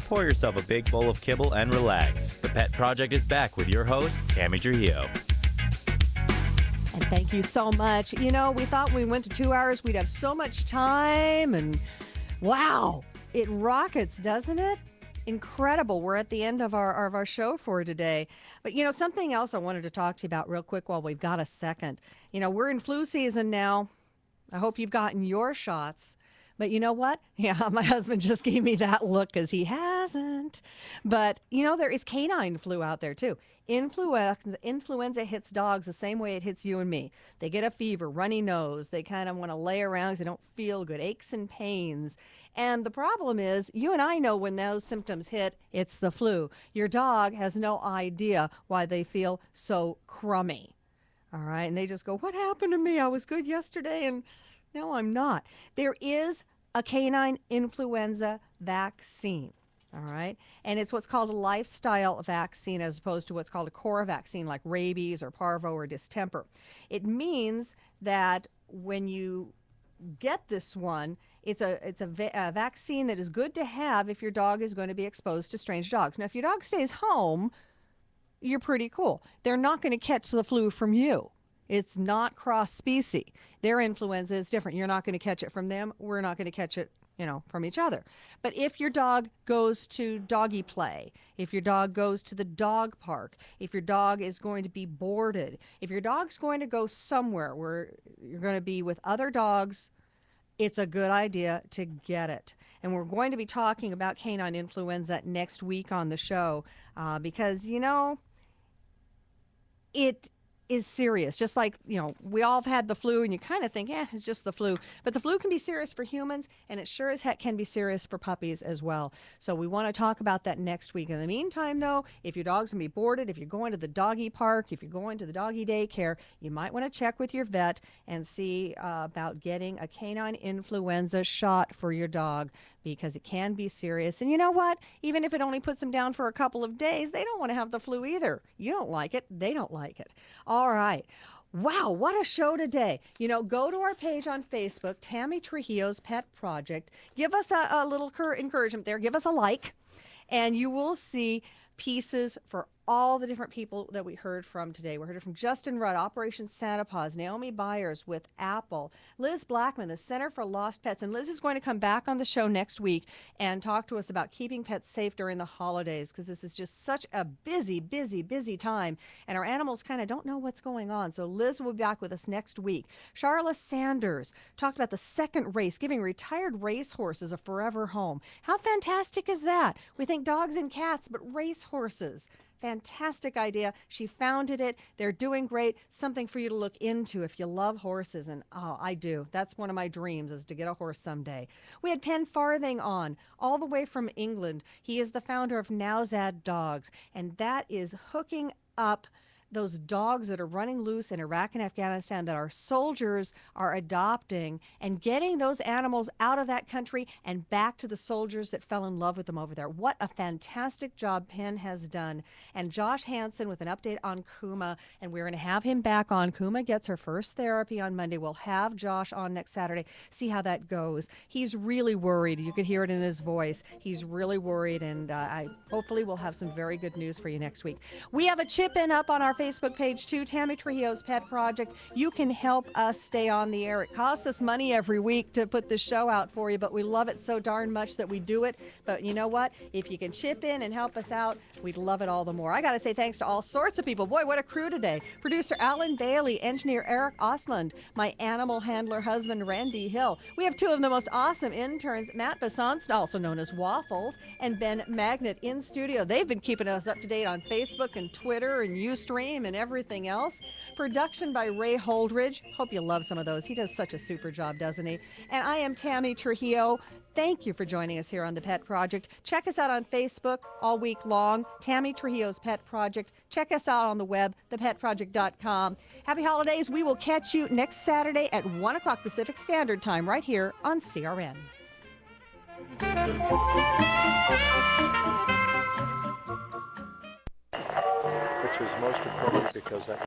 pour yourself a big bowl of kibble and relax. The Pet Project is back with your host, Tammy Trujillo. And thank you so much. You know, we thought when we went to 2 hours, we'd have so much time, and wow, it rockets, doesn't it? Incredible. We're at the end of our show for today. But, you know, something else I wanted to talk to you about real quick while we've got a second. You know, we're in flu season now. I hope you've gotten your shots. But you know what? Yeah, my husband just gave me that look because he hasn't. But, you know, there is canine flu out there, too. Influenza hits dogs the same way it hits you and me. They get a fever, runny nose. They kind of want to lay around because they don't feel good, aches and pains. And the problem is, you and I know when those symptoms hit, it's the flu. Your dog has no idea why they feel so crummy. All right, and they just go, what happened to me? I was good yesterday, and no, I'm not. There is a canine influenza vaccine. All right. And it's what's called a lifestyle vaccine as opposed to what's called a core vaccine like rabies or parvo or distemper. It means that when you get this one, it's a vaccine that is good to have if your dog is going to be exposed to strange dogs. Now, if your dog stays home, you're pretty cool. They're not going to catch the flu from you. It's not cross-species. Their influenza is different. You're not going to catch it from them. We're not going to catch it, you know, from each other. But if your dog goes to doggy play, if your dog goes to the dog park, if your dog is going to be boarded, if your dog's going to go somewhere where you're going to be with other dogs, it's a good idea to get it. And we're going to be talking about canine influenza next week on the show because, you know, it is serious. Just like, you know, we all have had the flu and you kind of think, it's just the flu. But the flu can be serious for humans, and it sure as heck can be serious for puppies as well. So we want to talk about that next week. In the meantime, though, if your dog's going to be boarded, if you're going to the doggy park, if you're going to the doggy daycare, you might want to check with your vet and see about getting a canine influenza shot for your dog because it can be serious. And you know what? Even if it only puts them down for a couple of days, they don't want to have the flu either. You don't like it. They don't like it. All right. Wow, what a show today. You know, go to our page on Facebook, Tammy Trujillo's Pet Project. Give us a little encouragement there. Give us a like, and you will see pieces for all the different people that we heard from today. We heard from Justin Rudd, Operation Santa Paws, Naomi Byers with Apple, Liz Blackman, the Center for Lost Pets. And Liz is going to come back on the show next week and talk to us about keeping pets safe during the holidays because this is just such a busy, busy, busy time. And our animals kind of don't know what's going on. So Liz will be back with us next week. Charla Sanders talked about the second race, giving retired racehorses a forever home. How fantastic is that? We think dogs and cats, but racehorses. Fantastic idea. She founded it. They're doing great. Something for you to look into if you love horses. And oh, I do. That's one of my dreams is to get a horse someday. We had Penn Farthing on all the way from England. He is the founder of Nowzad Dogs. And that is hooking up those dogs that are running loose in Iraq and Afghanistan that our soldiers are adopting and getting those animals out of that country and back to the soldiers that fell in love with them over there. What a fantastic job Penn has done. And Josh Hansen with an update on Kuma, and we're going to have him back on. Kuma gets her first therapy on Monday. We'll have Josh on next Saturday, see how that goes. He's really worried. You could hear it in his voice. He's really worried, and I hopefully we'll have some very good news for you next week. We have a chip-in up on our Facebook page too, Tammy Trujillo's Pet Project. You can help us stay on the air. It costs us money every week to put this show out for you, but we love it so darn much that we do it. But you know what? If you can chip in and help us out, we'd love it all the more. I got to say thanks to all sorts of people. Boy, what a crew today. Producer Alan Bailey, engineer Eric Osmond, my animal handler husband Randy Hill. We have two of the most awesome interns, Matt Bassance, also known as Waffles, and Ben Magnet in studio. They've been keeping us up to date on Facebook and Twitter and Ustream and everything else. Production by Ray Holdridge. Hope you love some of those. He does such a super job, doesn't he? And I am Tammy Trujillo. Thank you for joining us here on The Pet Project. Check us out on Facebook all week long, Tammy Trujillo's Pet Project. Check us out on the web, thepetproject.com. Happy holidays. We will catch you next Saturday at 1 o'clock Pacific Standard Time right here on CRN. Which is most appropriate because that